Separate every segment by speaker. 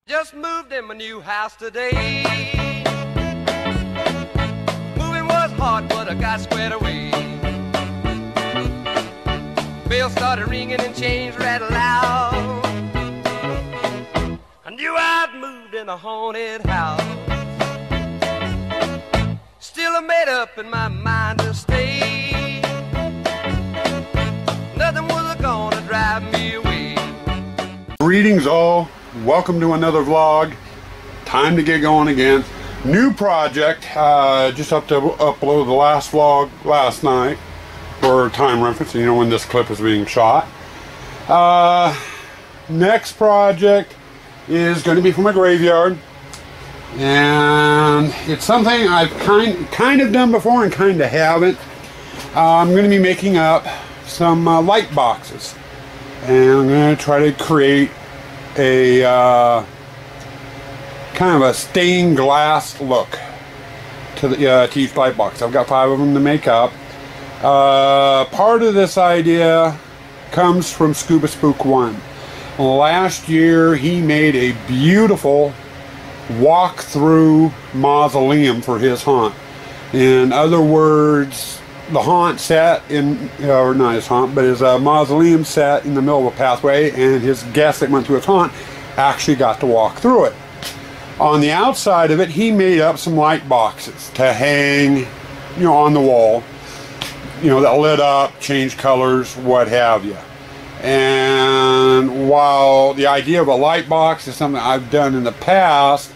Speaker 1: Just moved in my new house today. Moving was hard, but I got squared away. Bells started ringing and chains rattled loud. I knew I'd moved in a haunted house. Still I made up in my mind to stay. Nothing was gonna drive me away.
Speaker 2: Greetings all. Welcome to another vlog. Time to get going again. New project. Just up to upload the last vlog last night for time reference. You know when this clip is being shot. Next project is going to be from a graveyard, and it's something I've kind of done before and kind of haven't. I'm going to be making up some light boxes, and I'm going to try to create a kind of a stained glass look to the to each light box. I've got 5 of them to make up. Part of this idea comes from Scuba Spook 1. Last year he made a beautiful walk-through mausoleum for his haunt. In other words, the haunt sat in, or not his haunt, but his mausoleum sat in the middle of a pathway, and his guests that went through his haunt actually got to walk through it. On the outside of it, he made up some light boxes to hang, you know, on the wall, you know, that lit up, change colors, what have you. And while the idea of a light box is something I've done in the past,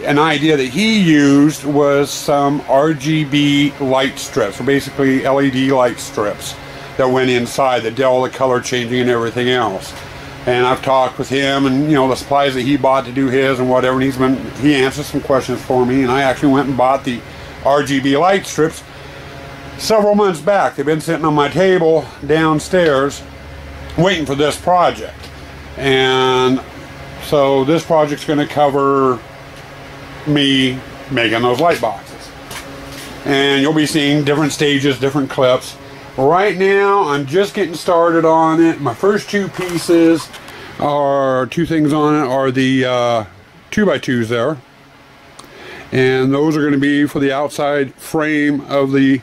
Speaker 2: an idea that he used was some RGB light strips, or basically LED light strips that went inside that did all the color changing and everything else. And I've talked with him, and you know, the supplies that he bought to do his and whatever, and he answered some questions for me, and I actually went and bought the RGB light strips several months back. They've been sitting on my table downstairs waiting for this project. And so this project's going to cover me making those light boxes, and you'll be seeing different stages, different clips. Right now I'm just getting started on it. My first 2 pieces, or 2 things on it, are the 2x2s there, and those are going to be for the outside frame of the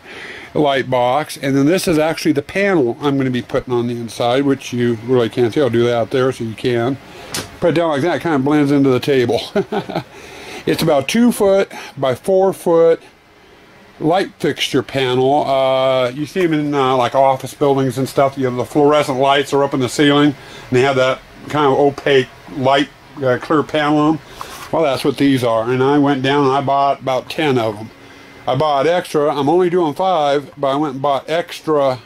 Speaker 2: light box. And then this is actually the panel I'm going to be putting on the inside, which you really can't see. I'll do that out there so you can put it down like that. It kind of blends into the table. It's about 2 foot by 4 foot light fixture panel. You see them in like office buildings and stuff. You have the fluorescent lights are up in the ceiling, and they have that kind of opaque light clear panel on them. Well, that's what these are. And I went down and I bought about 10 of them. I bought extra. I'm only doing 5, but I went and bought extra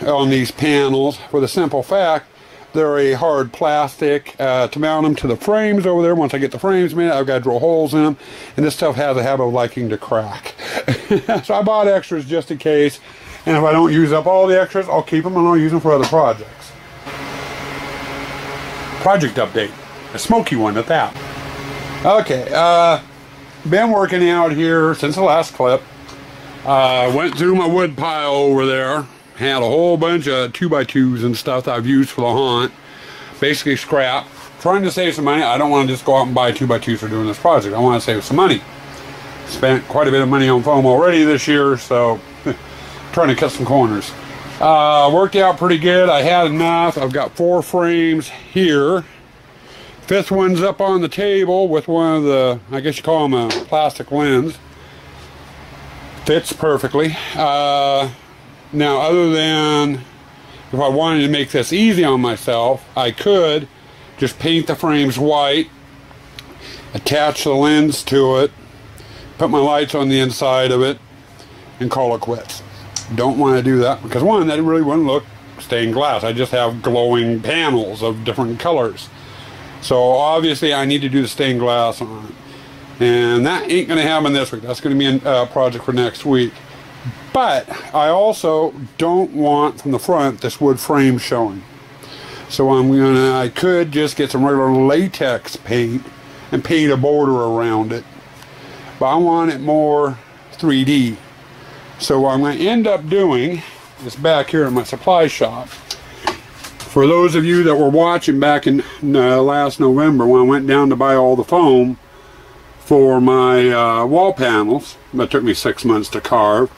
Speaker 2: on these panels for the simple fact they're a hard plastic to mount them to the frames over there. Once I get the frames made, I've got to drill holes in them, and this stuff has a habit of liking to crack. So I bought extras just in case, and if I don't use up all the extras, I'll keep them and I'll use them for other projects. Project update, a smoky one at that. Okay, been working out here since the last clip. Went through my wood pile over there. Had a whole bunch of 2x2s and stuff that I've used for the haunt. Basically scrap. Trying to save some money. I don't want to just go out and buy 2x2s for doing this project. I want to save some money. Spent quite a bit of money on foam already this year, so trying to cut some corners. Worked out pretty good. I had enough. I've got 4 frames here. 5th one's up on the table with one of the, I guess you call them a plastic lens. Fits perfectly. Now, other than if I wanted to make this easy on myself, I could just paint the frames white, attach the lens to it, put my lights on the inside of it, and call it quits. Don't want to do that because, one, that really wouldn't look stained glass. I just have glowing panels of different colors. So obviously I need to do the stained glass on it, and that ain't going to happen this week. That's going to be a project for next week. But I also don't want from the front this wood frame showing. So I could just get some regular latex paint and paint a border around it. But I want it more 3D. So what I'm going to end up doing is back here in my supply shop. For those of you that were watching back in last November when I went down to buy all the foam for my wall panels, that took me 6 months to carve,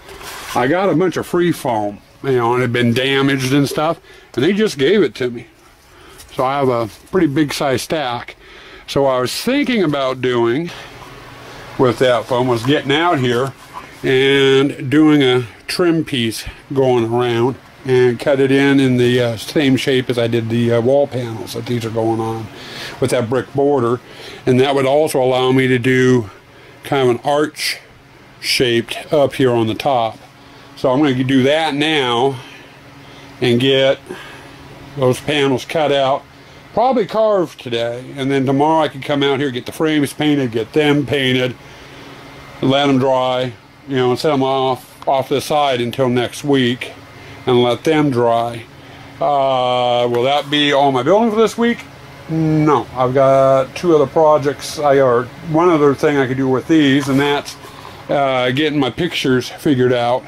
Speaker 2: I got a bunch of free foam, you know, and it had been damaged and stuff, and they just gave it to me. So I have a pretty big size stack. So what I was thinking about doing with that foam was getting out here and doing a trim piece going around and cut it in the same shape as I did the wall panels that these are going on with that brick border, and that would also allow me to do kind of an arch shaped up here on the top. So I'm going to do that now and get those panels cut out, probably carved today, and then tomorrow I can come out here, get the frames painted, get them painted, let them dry, you know, and set them off to the side until next week and let them dry. Will that be all my building for this week? No, I've got two other projects, or one other thing I could do with these, and that's getting my pictures figured out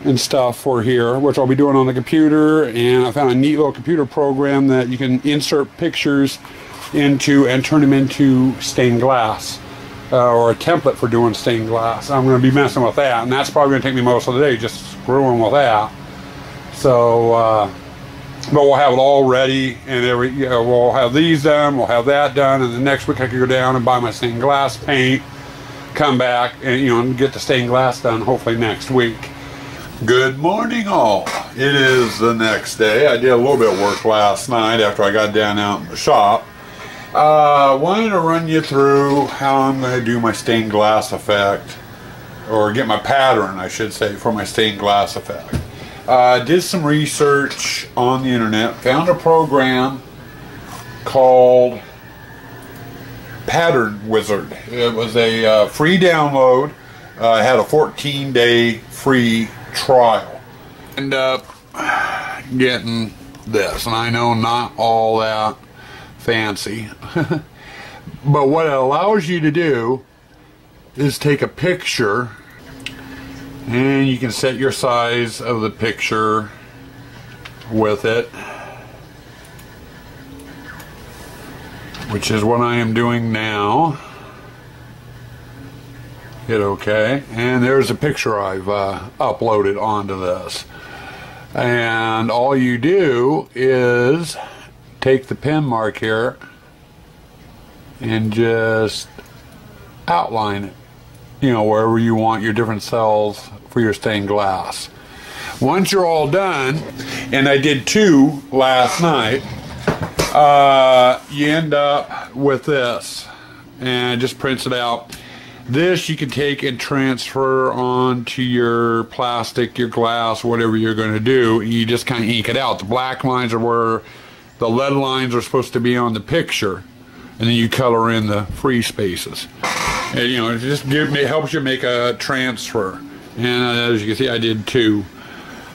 Speaker 2: and stuff for here, which I'll be doing on the computer. And I found a neat little computer program that you can insert pictures into and turn them into stained glass, or a template for doing stained glass. I'm going to be messing with that, and that's probably going to take me most of the day, just screwing with that. So but we'll have it all ready, and we'll have these done, we'll have that done, and the next week I can go down and buy my stained glass paint, come back and, you know, get the stained glass done hopefully next week.
Speaker 3: Good morning all. It is the next day. I did a little bit of work last night after I got down out in the shop. Wanted to run you through how I'm going to do my stained glass effect, or get my pattern I should say for my stained glass effect. Did some research on the internet, found a program called Pattern Wizard. It was a free download. Had a 14-day free trial. End up getting this, and I know not all that fancy, but what it allows you to do is take a picture, and you can set your size of the picture with it, which is what I am doing now. Hit OK, and there's a picture I've uploaded onto this. And all you do is take the pen mark here and just outline it, you know, wherever you want your different cells for your stained glass. Once you're all done, and I did 2 last night, you end up with this, and it just prints it out. This you can take and transfer onto your plastic, your glass, whatever you're going to do. You just kind of ink it out. The black lines are where the lead lines are supposed to be on the picture, and then you color in the free spaces. And, you know, it just helps you make a transfer. And as you can see, I did 2.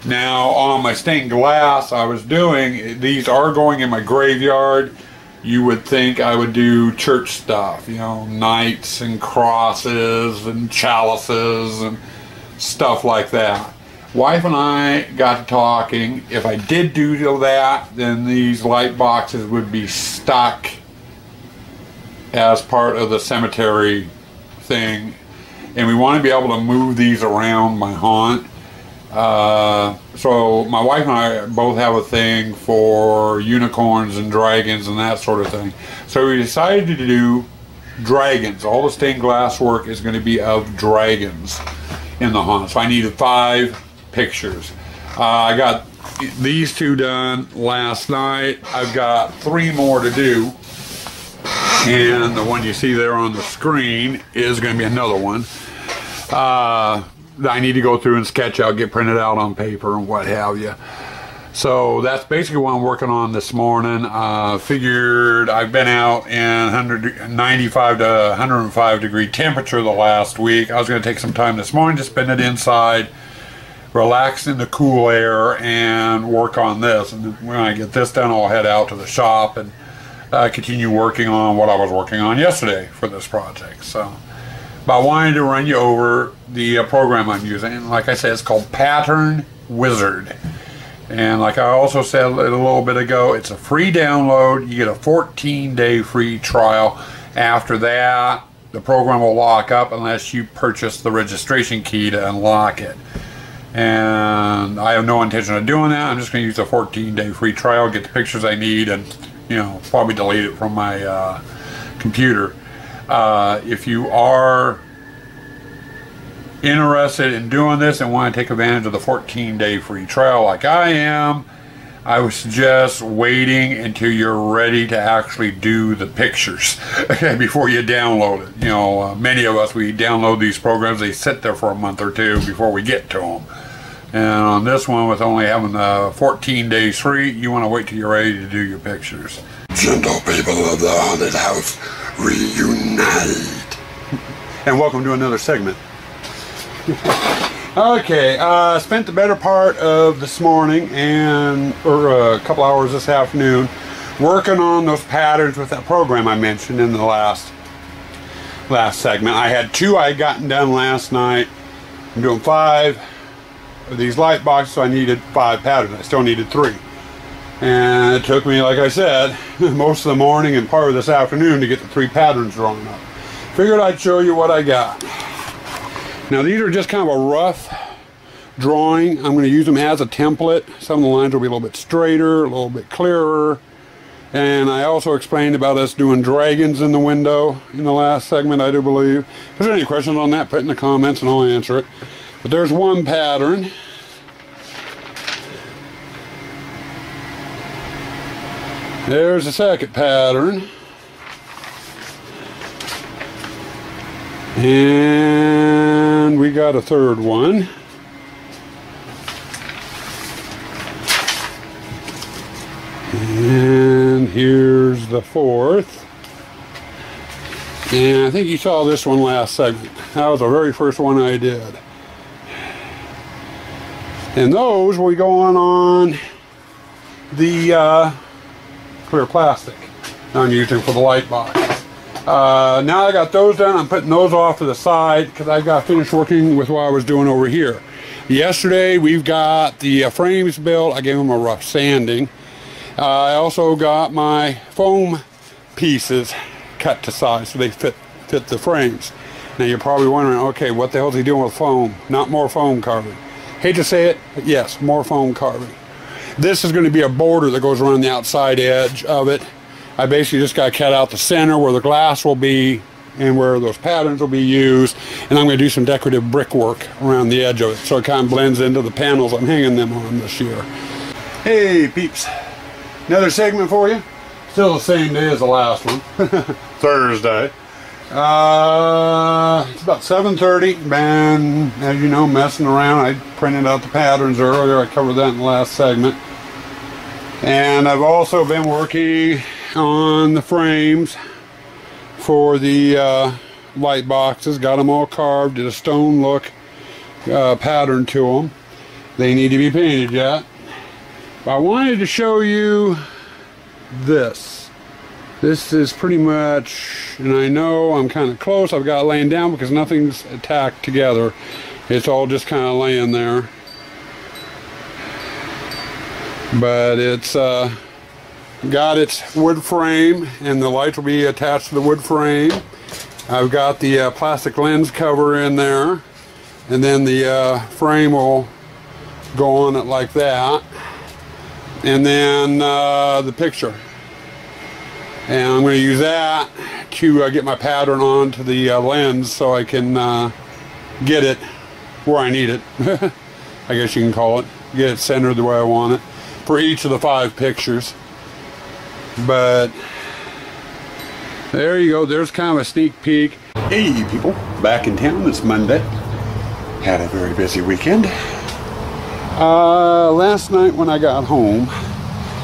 Speaker 3: Now on my stained glass I was doing, these are going in my graveyard. You would think I would do church stuff, you know, knights and crosses and chalices and stuff like that. Wife and I got to talking. If I did do that, then these light boxes would be stuck as part of the cemetery thing, and we want to be able to move these around my haunt. So my wife and I both have a thing for unicorns and dragons and that sort of thing. So we decided to do dragons. All the stained glass work is going to be of dragons in the haunt. So I needed 5 pictures. I got these 2 done last night. I've got 3 more to do. And the one you see there on the screen is going to be another one. I need to go through and sketch out, get printed out on paper and what have you. So that's basically what I'm working on this morning. Figured I've been out in 95 to 105 degree temperature the last week. I was going to take some time this morning to spend it inside, relax in the cool air, and work on this. And when I get this done, I'll head out to the shop and continue working on what I was working on yesterday for this project. So, but I wanted to run you over the program I'm using. Like I said, it's called Pattern Wizard. And like I also said a little bit ago, it's a free download. You get a 14-day free trial. After that, the program will lock up unless you purchase the registration key to unlock it. And I have no intention of doing that. I'm just going to use a 14-day free trial, get the pictures I need, and probably delete it from my computer. If you are interested in doing this and want to take advantage of the 14-day free trial like I am, I would suggest waiting until you're ready to actually do the pictures before you download it. Many of us, we download these programs, they sit there for a month or two before we get to them. And on this one, with only having the 14 days free, you want to wait till you're ready to do your pictures.
Speaker 2: Gentle people of the haunted house, reunite. And welcome to another segment. Okay, spent the better part of this morning or a couple hours this afternoon working on those patterns with that program I mentioned in the last segment. I had 2 I had gotten done last night. I'm doing 5 of these light boxes, so I needed 5 patterns. I still needed 3. And it took me, like I said, most of the morning and part of this afternoon to get the 3 patterns drawn up. Figured I'd show you what I got. Now these are just kind of a rough drawing. I'm going to use them as a template. Some of the lines will be a little bit straighter, a little bit clearer. And I also explained about us doing dragons in the window in the last segment, I do believe. If there's any questions on that, put it in the comments and I'll answer it. But there's one pattern. There's the second pattern. And we got a third one. And here's the fourth. And I think you saw this one last segment. That was the very first one I did. And those will be going on the clear plastic I'm using for the light box. Now I got those done, I'm putting those off to the side because I got finished working with what I was doing over here. Yesterday we've got the frames built. I gave them a rough sanding. I also got my foam pieces cut to size so they fit the frames. Now you're probably wondering, okay, what the hell is he doing with foam? Not more foam carving. Hate to say it, but yes, more foam carving. This is going to be a border that goes around the outside edge of it. I basically just got to cut out the center where the glass will be and where those patterns will be used, and I'm going to do some decorative brickwork around the edge of it so it kind of blends into the panels I'm hanging them on this year. Hey peeps, another segment for you. Still the same day as the last one. Thursday. It's about 7:30. Been, as you know, messing around. I printed out the patterns earlier. I covered that in the last segment. And I've also been working on the frames for the light boxes. Got them all carved. Did a stone look pattern to them. They need to be painted yet. But I wanted to show you this. This is pretty much, and I know I'm kind of close. I've got it laying down because nothing's tacked together. It's all just kind of laying there. But it's got its wood frame, and the lights will be attached to the wood frame. I've got the plastic lens cover in there, and then the frame will go on it like that, and then the picture. And I'm going to use that to get my pattern onto the lens so I can get it where I need it. I guess you can call it. Get it centered the way I want it for each of the 5 pictures. But there you go. There's kind of a sneak peek. Hey people, back in town. It's Monday. Had a very busy weekend. Last night when I got home,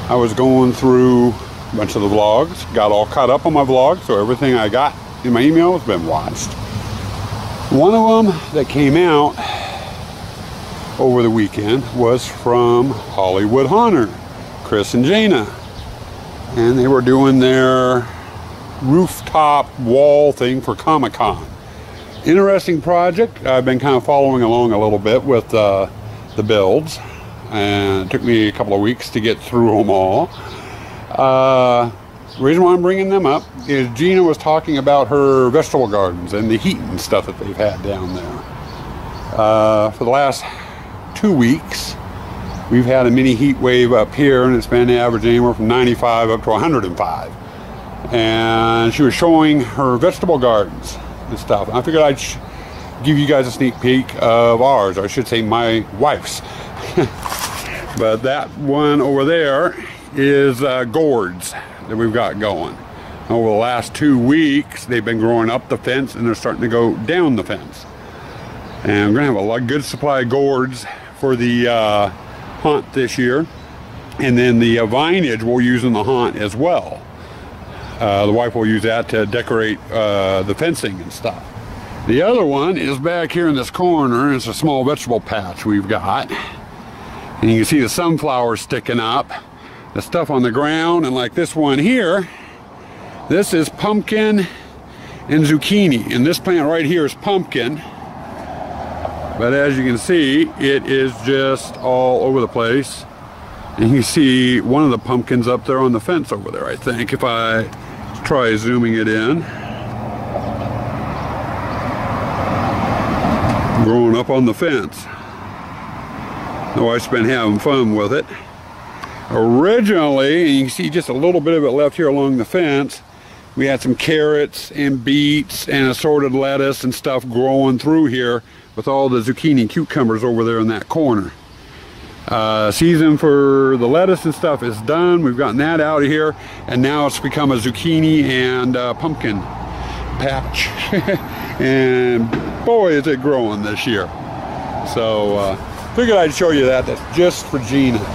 Speaker 2: I was going through a bunch of the vlogs, got all caught up on my vlog, so everything I got in my email has been watched. One of them that came out over the weekend was from Hollywood Haunter, Chris and Jana, and they were doing their rooftop wall thing for Comic-Con. Interesting project. I've been kind of following along a little bit with the builds. and it took me a couple of weeks to get through them all. The reason why I'm bringing them up is Gina was talking about her vegetable gardens and the heat and stuff that they've had down there. For the last 2 weeks, we've had a mini heat wave up here, and it's been averaging anywhere from 95 up to 105. And she was showing her vegetable gardens and stuff. I figured I'd give you guys a sneak peek of ours, or I should say my wife's. But that one over there is gourds that we've got going. Over the last 2 weeks, they've been growing up the fence, and they're starting to go down the fence. And we're gonna have a good supply of gourds for the hunt this year. And then the vinage we'll use in the hunt as well. The wife will use that to decorate the fencing and stuff. The other one is back here in this corner. It's a small vegetable patch we've got. And you can see the sunflowers sticking up. The stuff on the ground, and like this one here, this is pumpkin and zucchini. And this plant right here is pumpkin. But as you can see, it is just all over the place. And you see one of the pumpkins up there on the fence over there, I think, if I try zooming it in. Growing up on the fence. My wife's been having fun with it. Originally, and you can see just a little bit of it left here along the fence, we had some carrots and beets and assorted lettuce and stuff growing through here with all the zucchini and cucumbers over there in that corner. Season for the lettuce and stuff is done. We've gotten that out of here, and now it's become a zucchini and pumpkin patch. And boy, is it growing this year. So figured I'd show you that. That's just for Gina.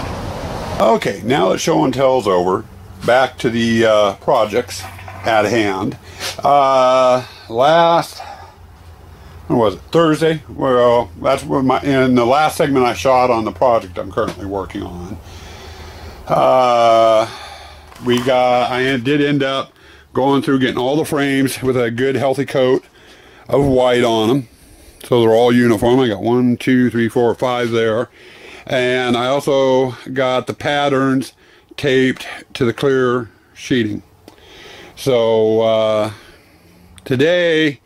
Speaker 2: Okay, now that show and tell's over, back to the projects at hand. When was it? Thursday? Well, that's when in the last segment I shot on the project I'm currently working on. I did end up going through getting all the frames with a good healthy coat of white on them. So they're all uniform. I got 1, 2, 3, 4, 5 there. And I also got the patterns taped to the clear sheeting. So today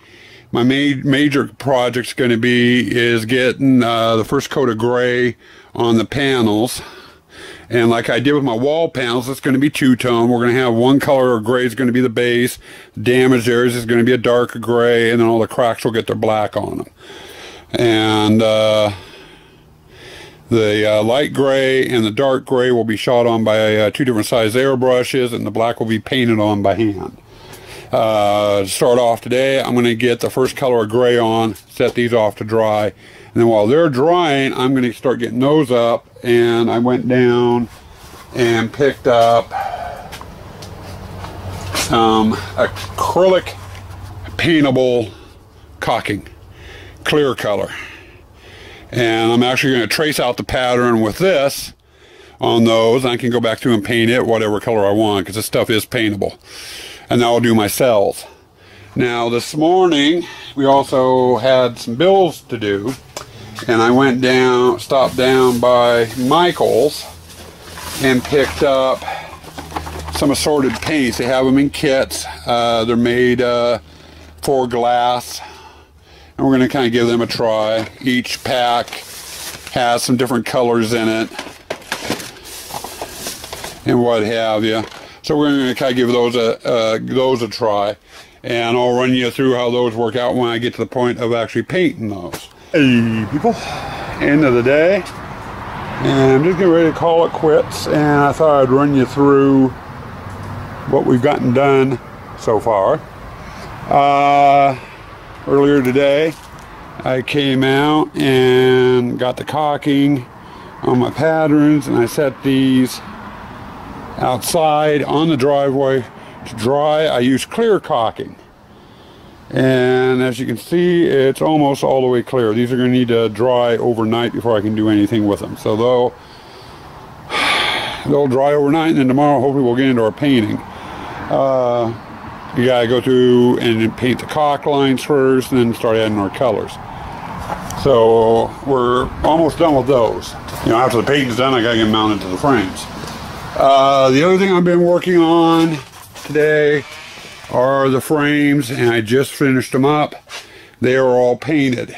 Speaker 2: my major project's going to be is getting the first coat of gray on the panels. And like I did with my wall panels, it's going to be two-tone. We're going to have one color of gray is going to be the base. Damaged areas is going to be a darker gray, and then all the cracks will get their black on them. And the light gray and the dark gray will be shot on by 2 different size airbrushes, and the black will be painted on by hand. To start off today, I'm going to get the first color of gray on, set these off to dry, and then while they're drying, I'm going to start getting those up. And I went down and picked up some acrylic paintable caulking, clear color. And I'm actually going to trace out the pattern with this on those. I can go back through and paint it whatever color I want, because this stuff is paintable. And now I'll do my cells. Now this morning we also had some bills to do, and I went down, stopped down by Michael's and picked up some assorted paints. They have them in kits. They're made for glass, and we're going to kind of give them a try. Each pack has some different colors in it and what have you. So we're going to kind of give those a try, and I'll run you through how those work out when I get to the point of actually painting those. Hey people, end of the day, and I'm just getting ready to call it quits, and I thought I'd run you through what we've gotten done so far. Earlier today I came out and got the caulking on my patterns, and I set these outside on the driveway to dry. I use clear caulking, and as you can see, it's almost all the way clear. These are going to need to dry overnight before I can do anything with them. So they'll dry overnight, and then tomorrow hopefully we'll get into our painting. You gotta go through and paint the caulk lines first, and then start adding our colors. So we're almost done with those. You know, after the paint's done, I gotta get them mounted to the frames. The other thing I've been working on today are the frames, and I just finished them up. They are all painted.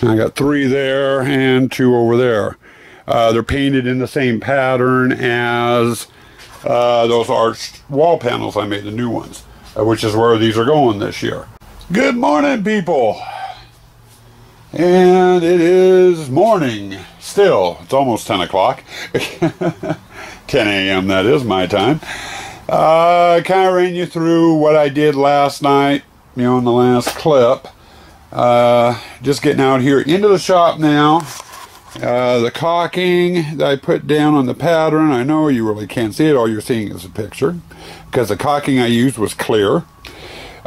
Speaker 2: And I got 3 there and 2 over there. They're painted in the same pattern as those arched wall panels I made, the new ones, which is where these are going this year. Good morning, people. And it is morning still. It's almost 10 o'clock. 10 a.m. that is my time. I kind of ran you through what I did last night, you know, in the last clip. Just getting out here into the shop now. The caulking that I put down on the pattern, I know you really can't see it. All you're seeing is a picture, because the caulking I used was clear.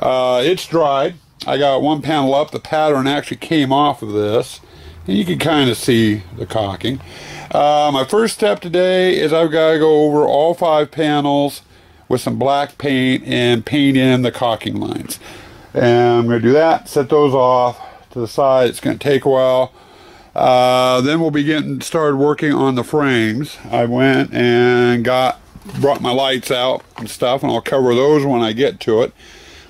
Speaker 2: It's dried. I got one panel up. The pattern actually came off of this, and you can kind of see the caulking. My first step today is I've got to go over all 5 panels with some black paint and paint in the caulking lines. And I'm going to do that, set those off to the side. It's going to take a while. Then we'll be getting started working on the frames. I went and brought my lights out and stuff, and I'll cover those when I get to it.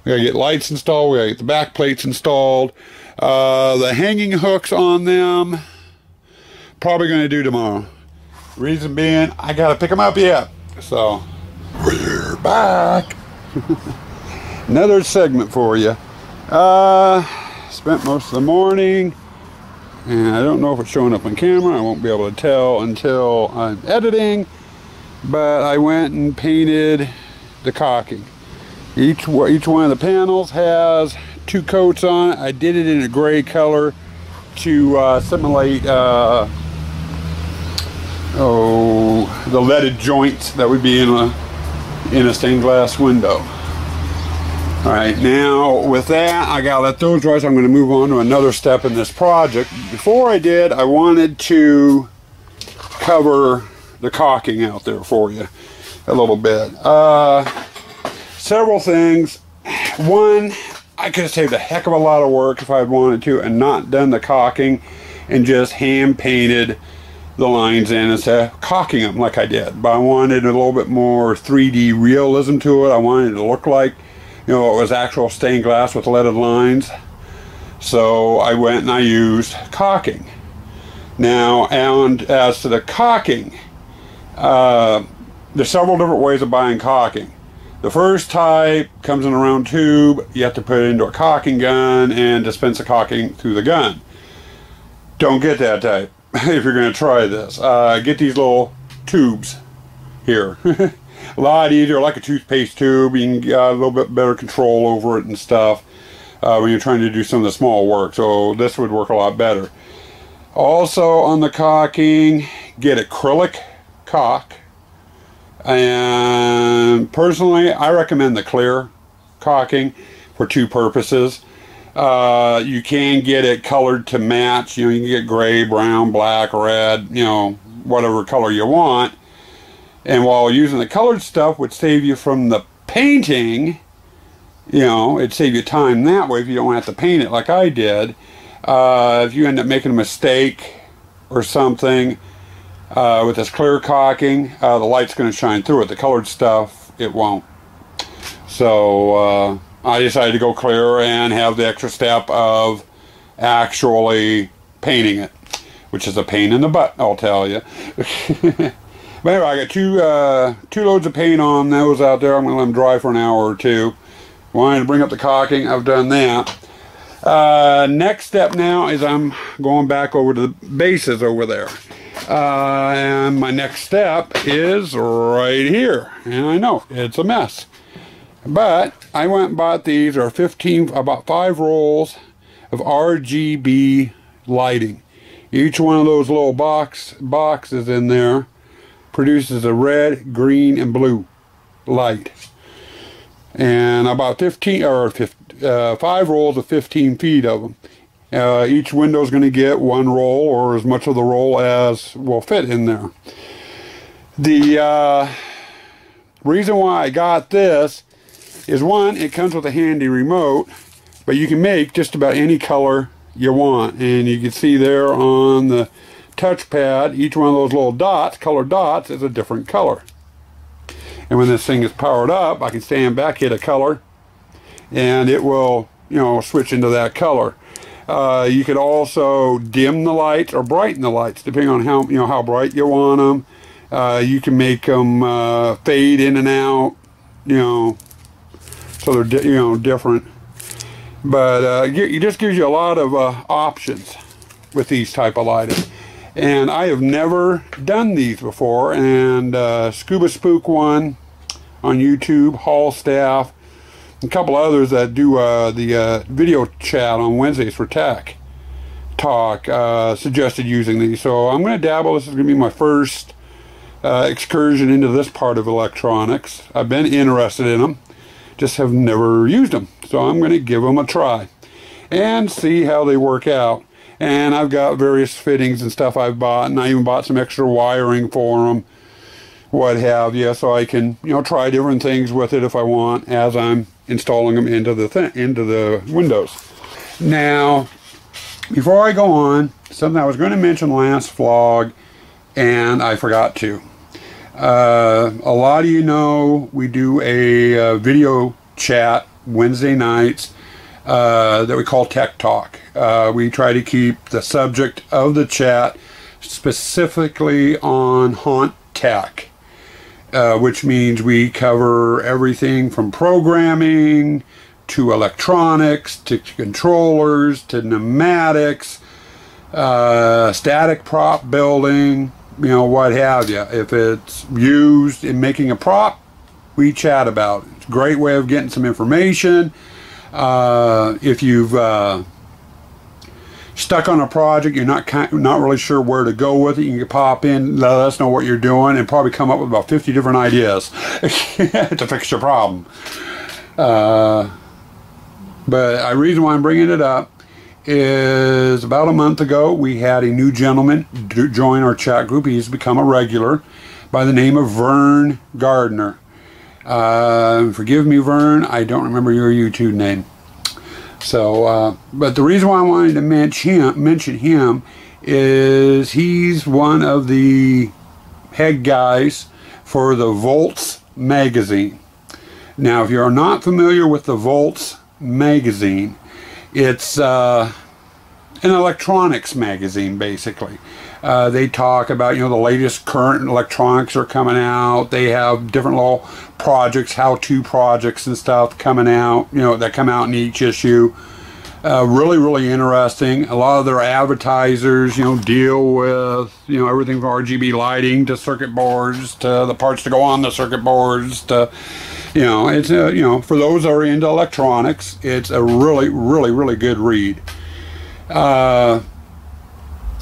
Speaker 2: We gotta get lights installed, we gotta get the back plates installed. The hanging hooks on them, probably gonna do tomorrow. Reason being, I gotta pick them up yet. So, we're back. Another segment for you. Spent most of the morning, and I don't know if it's showing up on camera. I won't be able to tell until I'm editing, but I went and painted the caulking. Each one of the panels has 2 coats on it. I did it in a gray color to simulate the leaded joints that would be in a stained glass window. Alright, now with that, I gotta let those dry, so I'm going to move on to another step in this project. Before I did, I wanted to cover the caulking out there for you a little bit. Several things. One, I could have saved a heck of a lot of work if I had wanted to and not done the caulking and just hand painted the lines in instead of caulking them like I did. But I wanted a little bit more 3D realism to it. I wanted it to look like, you know, it was actual stained glass with leaded lines. So I went and I used caulking. Now, and as to the caulking, there's several different ways of buying caulking. The first type comes in a round tube. You have to put it into a caulking gun and dispense the caulking through the gun. Don't get that type if you're going to try this. Get these little tubes here. A lot easier, like a toothpaste tube. You can get a little bit better control over it and stuff when you're trying to do some of the small work. So this would work a lot better. Also on the caulking, get acrylic caulk. And personally, I recommend the clear caulking for 2 purposes. You can get it colored to match. You know, you can get gray, brown, black, red, you know, whatever color you want. And while using the colored stuff would save you from the painting, you know, it'd save you time that way if you don't have to paint it like I did. If you end up making a mistake or something, with this clear caulking, the light's going to shine through it. The colored stuff, it won't. So I decided to go clear and have the extra step of actually painting it, which is a pain in the butt, I'll tell you. But anyway, I got two loads of paint on those out there. I'm going to let them dry for an hour or 2. Wanted to bring up the caulking. I've done that. Next step now is I'm going back over to the bases over there. And my next step is right here. And I know, it's a mess. But I went and bought these, or about 5 rolls of RGB lighting. Each one of those little boxes in there produces a red, green, and blue light. And about 5 rolls of 15 feet of them. Each window is going to get 1 roll, or as much of the roll as will fit in there. The reason why I got this is, one, it comes with a handy remote, but you can make just about any color you want. And you can see there on the touchpad, each one of those little dots, colored dots, is a different color. And when this thing is powered up, I can stand back, hit a color, and it will, you know, switch into that color. You could also dim the lights or brighten the lights depending on how, you know, how bright you want them. You can make them fade in and out, you know, so they're you know, different. But it just gives you a lot of options with these type of lighting. And I have never done these before. And Scuba Spook one on YouTube, Hall Staff, a couple others that do the video chat on Wednesdays for Tech Talk suggested using these. So I'm going to dabble. This is going to be my first excursion into this part of electronics. I've been interested in them, just have never used them. So I'm going to give them a try and see how they work out. And I've got various fittings and stuff I've bought, and I even bought some extra wiring for them, what have you, so I can, you know, try different things with it if I want as I'm installing them into the windows. Now, before I go on, something I was going to mention last vlog and I forgot to. A lot of you know we do a video chat Wednesday nights that we call Tech Talk. We try to keep the subject of the chat specifically on haunt tech, which means we cover everything from programming to electronics to controllers to pneumatics, static prop building, you know, what have you. If it's used in making a prop, we chat about it. It's a great way of getting some information. If you've stuck on a project, you're not really sure where to go with it, you can pop in, let us know what you're doing, and probably come up with about 50 different ideas to fix your problem. But the reason why I'm bringing it up is about a month ago we had a new gentleman join our chat group. He's become a regular by the name of Vern Gardner. Forgive me, Vern, I don't remember your YouTube name. So, but the reason why I wanted to mention him is he's one of the head guys for the Volts magazine. Now, if you're not familiar with the Volts magazine, it's an electronics magazine, basically. They talk about, you know, the latest current electronics are coming out. They have different little projects, how-to projects and stuff coming out, you know, that come out in each issue. Really, really interesting. A lot of their advertisers, you know, deal with, you know, everything from RGB lighting to circuit boards to the parts to go on the circuit boards to, you know, it's a, you know, for those that are into electronics, it's a really, really, really good read.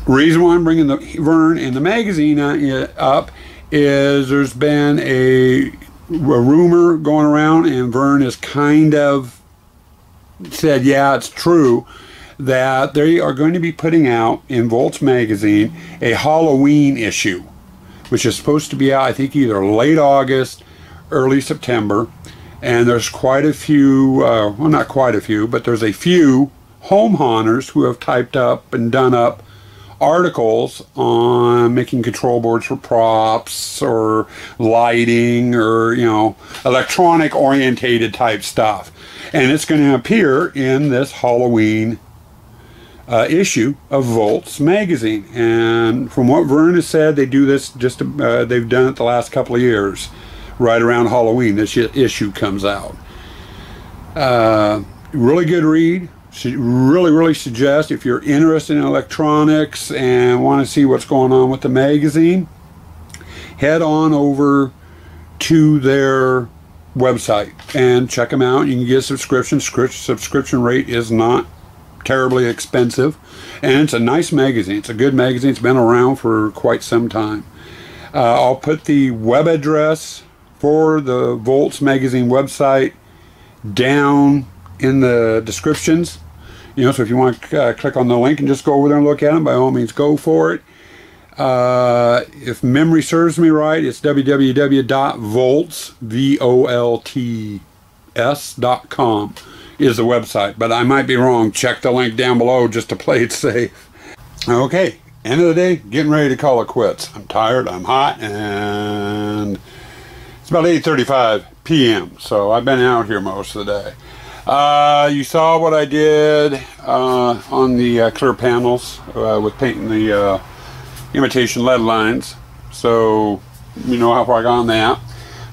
Speaker 2: Reason why I'm bringing the Vern in the magazine up is there's been a rumor going around, and Vern has kind of said, yeah, it's true, that they are going to be putting out in Volts magazine a Halloween issue, which is supposed to be out, I think, either late August, early September. And there's quite a few, well, not quite a few, but there's a few home haunters who have typed up and done up articles on making control boards for props or lighting or, you know, electronic orientated type stuff. And it's going to appear in this Halloween issue of Volts magazine. And from what Vern has said, they do this just they've done it the last couple of years. Right around Halloween this issue comes out. Really good read. Really suggest, if you're interested in electronics and want to see what's going on with the magazine, head on over to their website and check them out. You can get a subscription. Subscription rate is not terribly expensive, and it's a nice magazine. It's a good magazine. It's been around for quite some time. I'll put the web address for the Volts magazine website down in the descriptions. You know, so if you want to click on the link and just go over there and look at them, by all means go for it. If memory serves me right, it's www.volts.com. is the website, but I might be wrong. Check the link down below just to play it safe. Okay, end of the day, getting ready to call it quits. I'm tired, I'm hot, and it's about 8:35 p.m. So I've been out here most of the day. You saw what I did on the clear panels with painting the Imatation LED lines. So you know how far I got on that.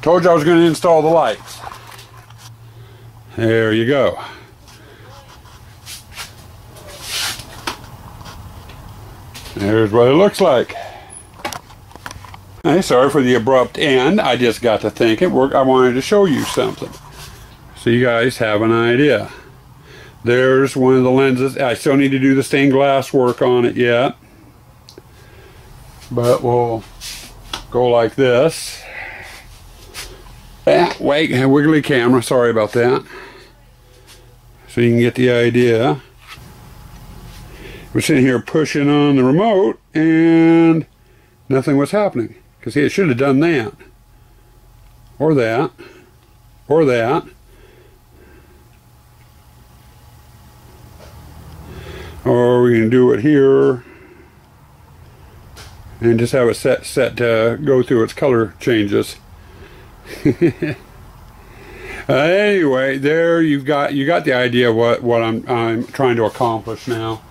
Speaker 2: Told you I was going to install the lights. There you go. There's what it looks like. Hey, sorry for the abrupt end. I just got to thinking. I wanted to show you something, so you guys have an idea. There's one of the lenses. I still need to do the stained glass work on it yet, but we'll go like this. Wait, wiggly camera. Sorry about that. So you can get the idea. We're sitting here pushing on the remote and nothing was happening. Because it should have done that. Or that. Or that. Or we can do it here and just have it set to go through its color changes. Anyway, there you got the idea of what I'm trying to accomplish now.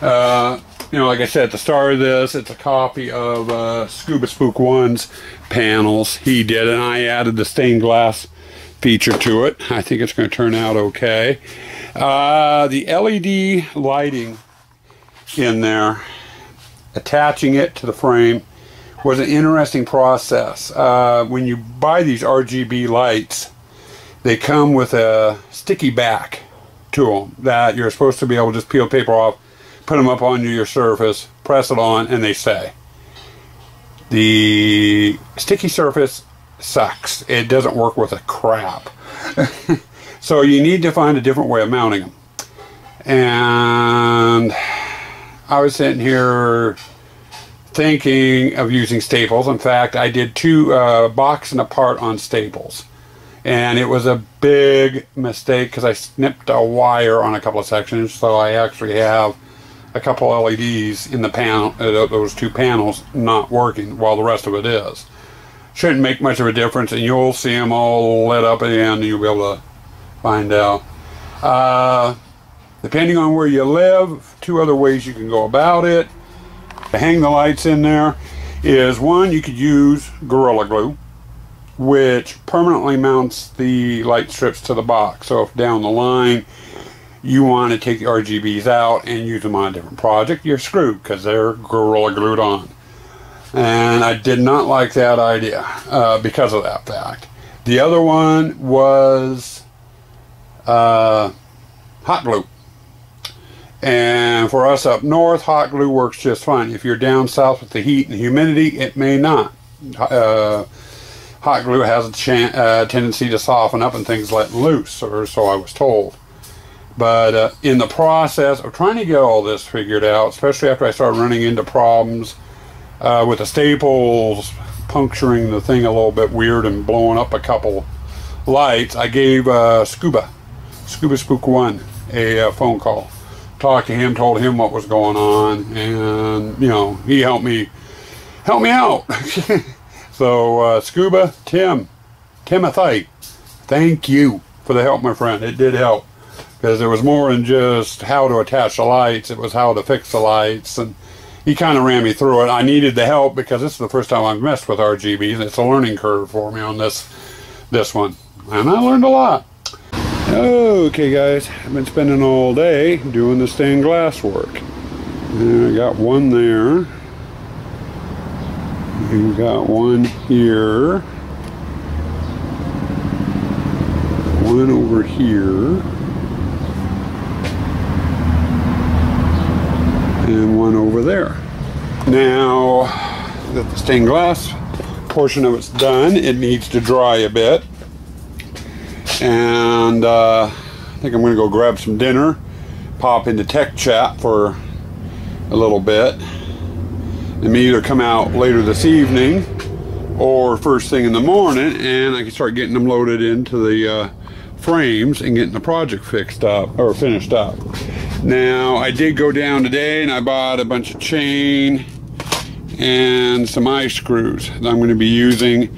Speaker 2: You know, like I said at the start of this, it's a copy of Scuba Spook 1's panels. He did, and I added the stained glass feature to it. I think it's going to turn out okay. The LED lighting in there, attaching it to the frame, was an interesting process. When you buy these RGB lights, they come with a sticky back to them that you're supposed to be able to just peel paper off, put them up onto your surface, press it on, and they stay. The sticky surface sucks. It doesn't work with a crap. So you need to find a different way of mounting them. And I was sitting here thinking of using staples. In fact, I did two boxing apart on staples. And it was a big mistake because I snipped a wire on a couple of sections, so I actually have a couple LEDs in the panel, those two panels not working while the rest of it is. Shouldn't make much of a difference, and you'll see them all lit up at the end and you'll be able to find out. Depending on where you live, two other ways you can go about it to hang the lights in there is, one, you could use Gorilla Glue, which permanently mounts the light strips to the box. So if down the line you want to take the RGBs out and use them on a different project, you're screwed because they're Gorilla Glued on. And I did not like that idea because of that fact. The other one was hot glue. And for us up north, hot glue works just fine. If you're down south with the heat and humidity, it may not. Hot glue has a tendency to soften up and things let loose, or so I was told. But in the process of trying to get all this figured out, especially after I started running into problems with the staples puncturing the thing a little bit weird and blowing up a couple lights, I gave Scuba Spook 1 a phone call. Talked to him, told him what was going on, and you know, he helped me out. So Scuba, Timothy, thank you for the help, my friend. It did help, because it was more than just how to attach the lights, it was how to fix the lights, and he kind of ran me through it. I needed the help because this is the first time I've messed with RGBs, and it's a learning curve for me on this one, and I learned a lot. Okay guys, I've been spending all day doing the stained glass work. And I got one there. You got one here. One over here. And one over there. Now that the stained glass portion of it's done, it needs to dry a bit. And I think I'm going to go grab some dinner, pop into tech chat for a little bit, and may either come out later this evening or first thing in the morning, and I can start getting them loaded into the frames and getting the project fixed up, or finished up. Now, I did go down today and I bought a bunch of chain and some eye screws that I'm going to be using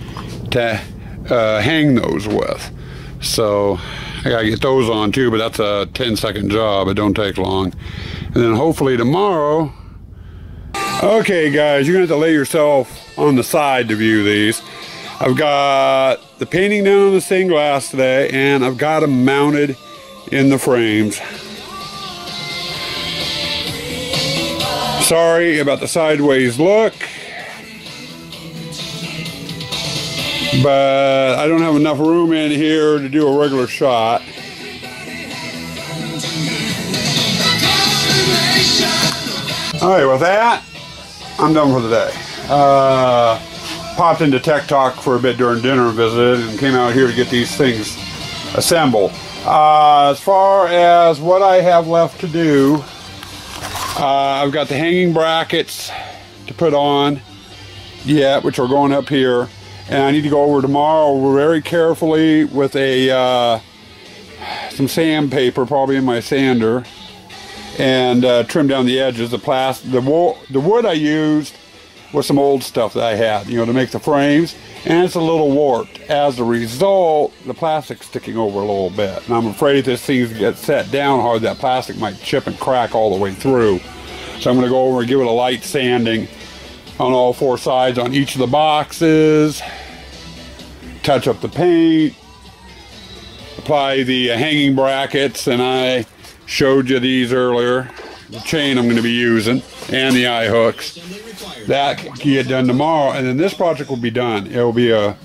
Speaker 2: to hang those with. So I gotta get those on too, but that's a 10-second job. It don't take long. And then hopefully tomorrow. Okay guys, you're gonna have to lay yourself on the side to view these. I've got the painting down on the stained glass today, and I've got them mounted in the frames. Sorry about the sideways look, but I don't have enough room in here to do a regular shot. Alright, with that, I'm done for the day. Popped into Tech Talk for a bit during dinner visit and came out here to get these things assembled. As far as what I have left to do, I've got the hanging brackets to put on yet, which are going up here. And I need to go over tomorrow very carefully with a some sandpaper, probably in my sander, and trim down the edges. The wood I used was some old stuff that I had, you know, to make the frames, and it's a little warped. As a result, the plastic's sticking over a little bit, and I'm afraid if this thing gets set down hard, that plastic might chip and crack all the way through. So I'm going to go over and give it a light sanding on all four sides on each of the boxes, touch up the paint, apply the hanging brackets, and I showed you these earlier, the chain I'm going to be using, and the eye hooks. That can get done tomorrow, and then this project will be done. It will be a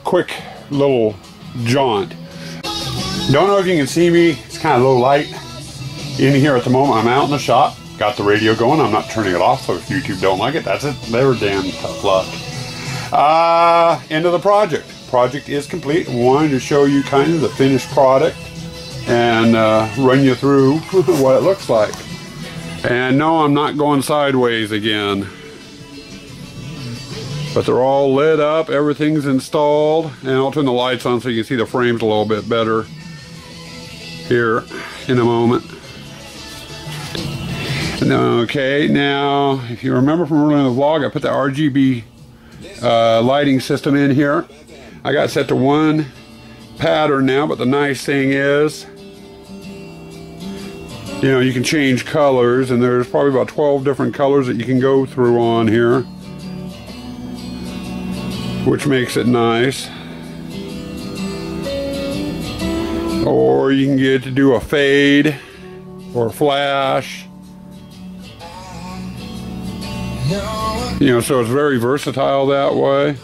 Speaker 2: quick little jaunt. Don't know if you can see me, it's kind of low light in here at the moment. I'm out in the shop, got the radio going, I'm not turning it off, so if YouTube don't like it, that's it, they're damn tough luck. End of the project. Project is complete. Wanted to show you kind of the finished product and run you through what it looks like. And no, I'm not going sideways again. But they're all lit up, everything's installed, and I'll turn the lights on so you can see the frames a little bit better here in a moment. Okay, now if you remember from earlier in the vlog, I put the RGB lighting system in here. I got set to one pattern now, but the nice thing is, you know, you can change colors, and there's probably about 12 different colors that you can go through on here, which makes it nice. Or you can get to do a fade or a flash. You know, so it's very versatile that way.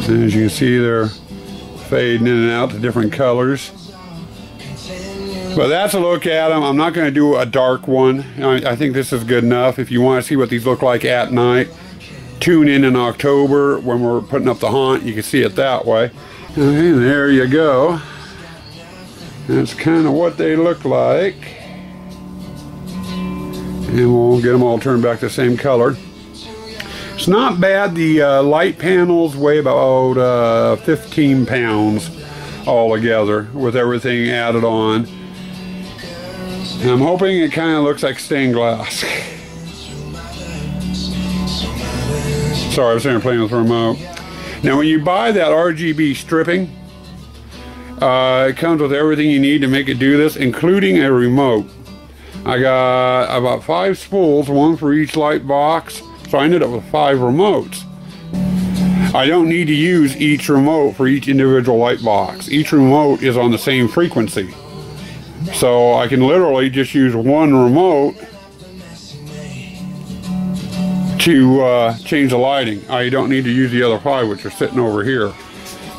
Speaker 2: And as you can see, they're fading in and out to different colors. But that's a look at them. I'm not going to do a dark one. I think this is good enough. If you want to see what these look like at night, tune in October when we're putting up the haunt. You can see it that way. Okay, there you go. That's kind of what they look like. And we'll get them all turned back to the same color. It's not bad. The light panels weigh about 15 pounds all together with everything added on. And I'm hoping it kind of looks like stained glass. Sorry, I was sitting there playing with the remote. Now when you buy that RGB stripping, it comes with everything you need to make it do this, including a remote. I got about 5 spools, one for each light box, so I ended up with 5 remotes. I don't need to use each remote for each individual light box. Each remote is on the same frequency. So I can literally just use one remote to change the lighting. I don't need to use the other 5, which are sitting over here.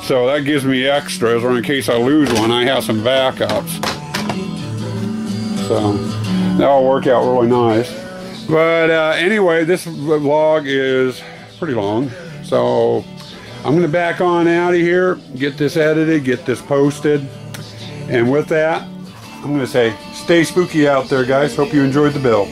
Speaker 2: So that gives me extras, or in case I lose one, I have some backups. So that'll work out really nice. But anyway, this vlog is pretty long. So I'm going to back on out of here, get this edited, get this posted. And with that, I'm going to say, stay spooky out there, guys. Hope you enjoyed the build.